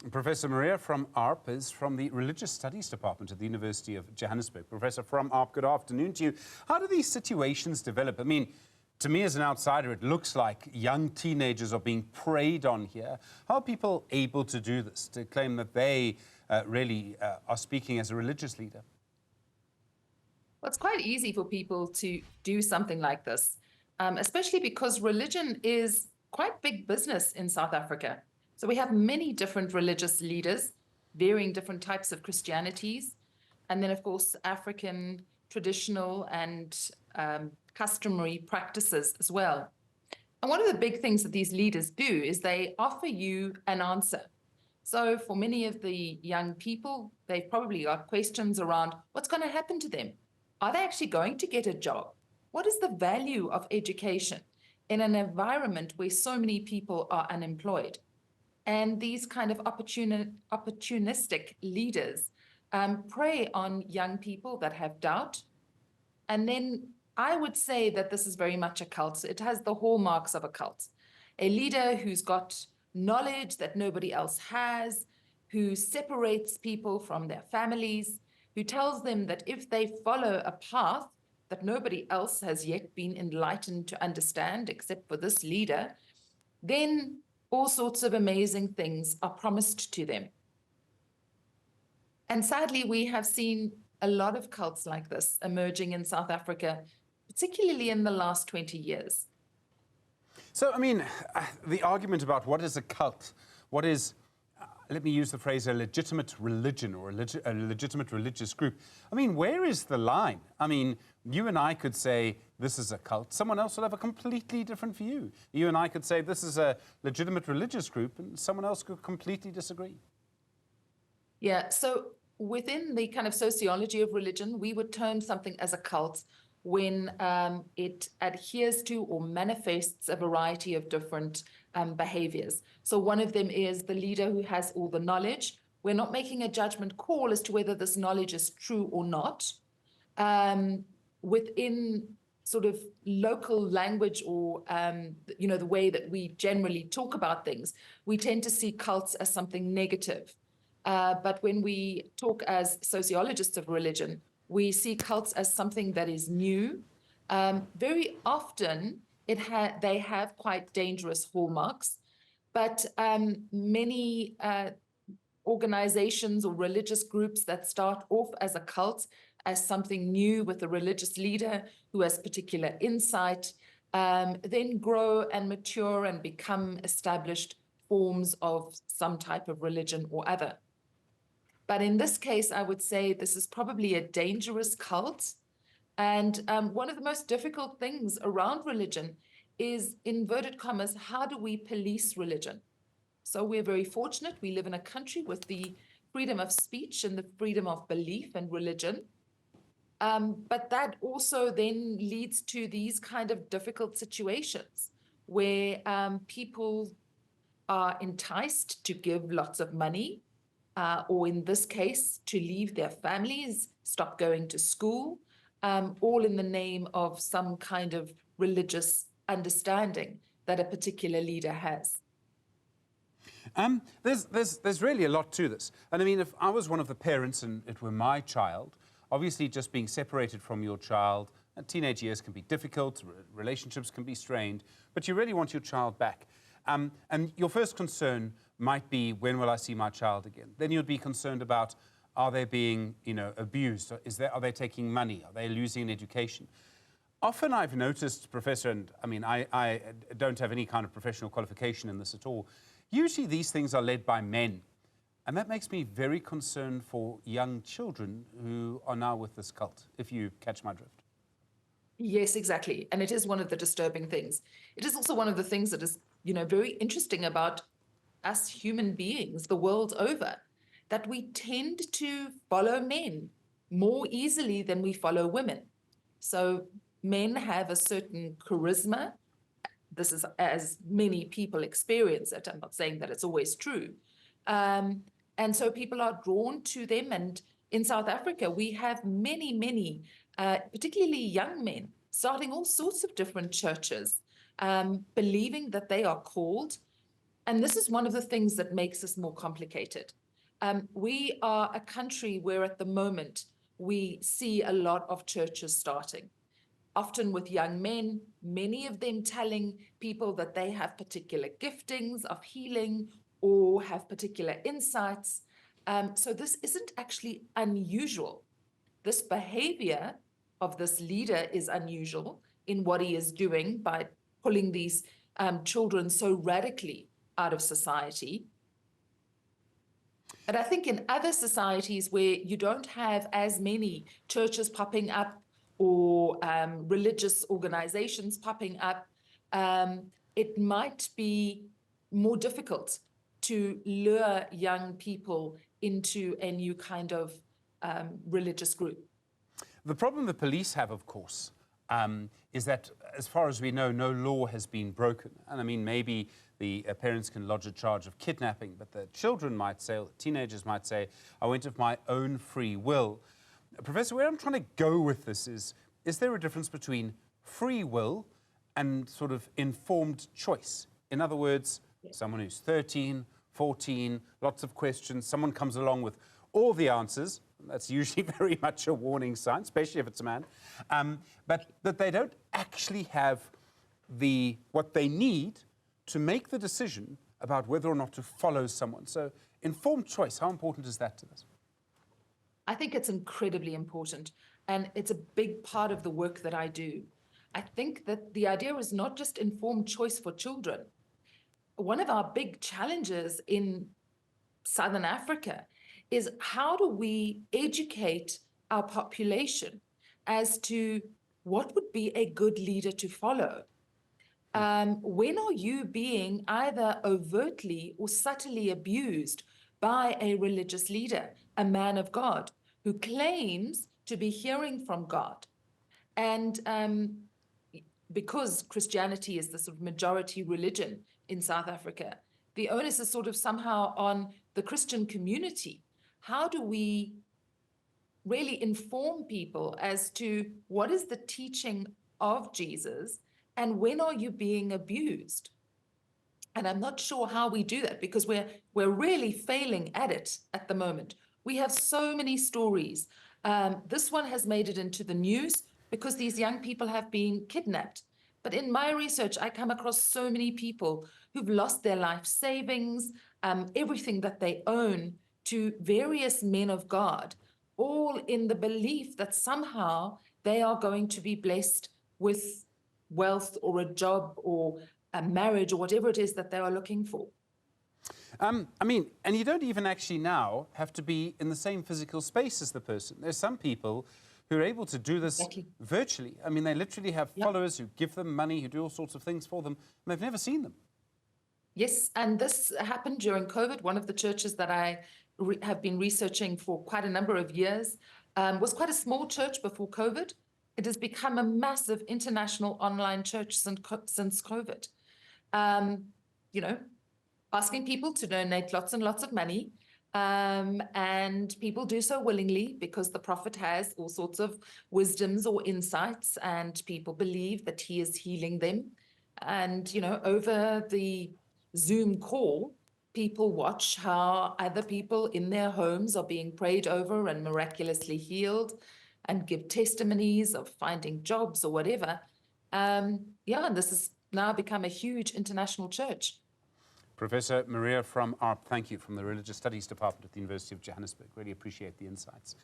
Professor Maria Frahm-Arp is from the Religious Studies Department at the University of Johannesburg. Professor Frahm-Arp, good afternoon to you. How do these situations develop? I mean, to me as an outsider, it looks like young teenagers are being preyed on here. How are people able to do this, to claim that they really are speaking as a religious leader? Well, it's quite easy for people to do something like this, especially because religion is quite big business in South Africa. So we have many different religious leaders, varying different types of Christianities, and then, of course, African traditional and customary practices as well. And one of the big things that these leaders do is they offer you an answer. So for many of the young people, they've probably got questions around what's going to happen to them. Are they actually going to get a job? What is the value of education in an environment where so many people are unemployed? And these kind of opportunistic leaders prey on young people that have doubt. And then I would say that this is very much a cult. It has the hallmarks of a cult. A leader who's got knowledge that nobody else has, who separates people from their families, who tells them that if they follow a path that nobody else has yet been enlightened to understand except for this leader, then all sorts of amazing things are promised to them. And sadly, we have seen a lot of cults like this emerging in South Africa, particularly in the last 20 years. So, I mean, the argument about what is a cult, what is, let me use the phrase, a legitimate religion or a legitimate religious group. I mean, where is the line? I mean, you and I could say this is a cult. Someone else will have a completely different view. You and I could say this is a legitimate religious group, and someone else could completely disagree. Yeah, so within the kind of sociology of religion, we would term something as a cult when it adheres to or manifests a variety of different behaviors. So one of them is the leader who has all the knowledge. We're not making a judgment call as to whether this knowledge is true or not. Within sort of local language or, the way that we generally talk about things, we tend to see cults as something negative. But when we talk as sociologists of religion, we see cults as something that is new. Very often, they have quite dangerous hallmarks, but many organizations or religious groups that start off as a cult, as something new with a religious leader who has particular insight, then grow and mature and become established forms of some type of religion or other. But in this case, I would say this is probably a dangerous cult. And one of the most difficult things around religion is, inverted commas, how do we police religion? So we're very fortunate. We live in a country with the freedom of speech and the freedom of belief and religion. But that also then leads to these kind of difficult situations where people are enticed to give lots of money, or in this case, to leave their families, stop going to school, all in the name of some kind of religious understanding that a particular leader has. There's really a lot to this. And I mean, if I was one of the parents and it were my child, obviously just being separated from your child, teenage years can be difficult, relationships can be strained, but you really want your child back. And your first concern might be, when will I see my child again? Then you'd be concerned about, are they being, abused? Are they taking money? Are they losing an education? Often I've noticed, Professor, and I mean, I don't have any kind of professional qualification in this at all, usually these things are led by men. And that makes me very concerned for young children who are now with this cult, if you catch my drift. Yes, exactly. And it is one of the disturbing things. It is also one of the things that is, very interesting about us human beings the world over, that we tend to follow men more easily than we follow women. So men have a certain charisma. This is as many people experience it. I'm not saying that it's always true. And so people are drawn to them. And in South Africa, we have many, particularly young men, starting all sorts of different churches, believing that they are called. And this is one of the things that makes us more complicated. We are a country where at the moment we see a lot of churches starting, often with young men, many of them telling people that they have particular giftings of healing or have particular insights. So this isn't actually unusual. This behavior of this leader is unusual in what he is doing by pulling these children so radically out of society. But I think in other societies where you don't have as many churches popping up or religious organizations popping up, it might be more difficult to lure young people into a new kind of religious group. The problem the police have, of course, is that, as far as we know, no law has been broken. And I mean, maybe the parents can lodge a charge of kidnapping, but the children might say, or the teenagers might say, I went of my own free will. Professor, where I'm trying to go with this is there a difference between free will and sort of informed choice? In other words, someone who's 13, 14, lots of questions, someone comes along with all the answers. That's usually very much a warning sign, especially if it's a man. But that they don't actually have what they need to make the decision about whether or not to follow someone. So informed choice, how important is that to this? I think it's incredibly important, and it's a big part of the work that I do. I think that the idea is not just informed choice for children. One of our big challenges in Southern Africa is how do we educate our population as to what would be a good leader to follow? When are you being either overtly or subtly abused by a religious leader, a man of God, who claims to be hearing from God? And because Christianity is the sort of majority religion in South Africa, the onus is sort of somehow on the Christian community. How do we really inform people as to what is the teaching of Jesus and when are you being abused? And I'm not sure how we do that because we're really failing at it at the moment. We have so many stories. This one has made it into the news because these young people have been kidnapped. But in my research, I come across so many people who've lost their life savings, everything that they own to various men of God, all in the belief that somehow they are going to be blessed with wealth or a job or a marriage or whatever it is that they are looking for. I mean, and you don't even actually now have to be in the same physical space as the person. There's some people who are able to do this virtually. I mean, they literally have followers who give them money, who do all sorts of things for them, and they've never seen them. Yes, and this happened during COVID. One of the churches that I have been researching for quite a number of years was quite a small church before COVID. It has become a massive international online church since COVID. You know, asking people to donate lots and lots of money. And people do so willingly because the prophet has all sorts of wisdoms or insights, and people believe that he is healing them. And, you know, over the Zoom call, people watch how other people in their homes are being prayed over and miraculously healed and give testimonies of finding jobs or whatever. And this has now become a huge international church. Professor Maria Frahm-Arp, thank you, from the Religious Studies Department at the University of Johannesburg. Really appreciate the insights.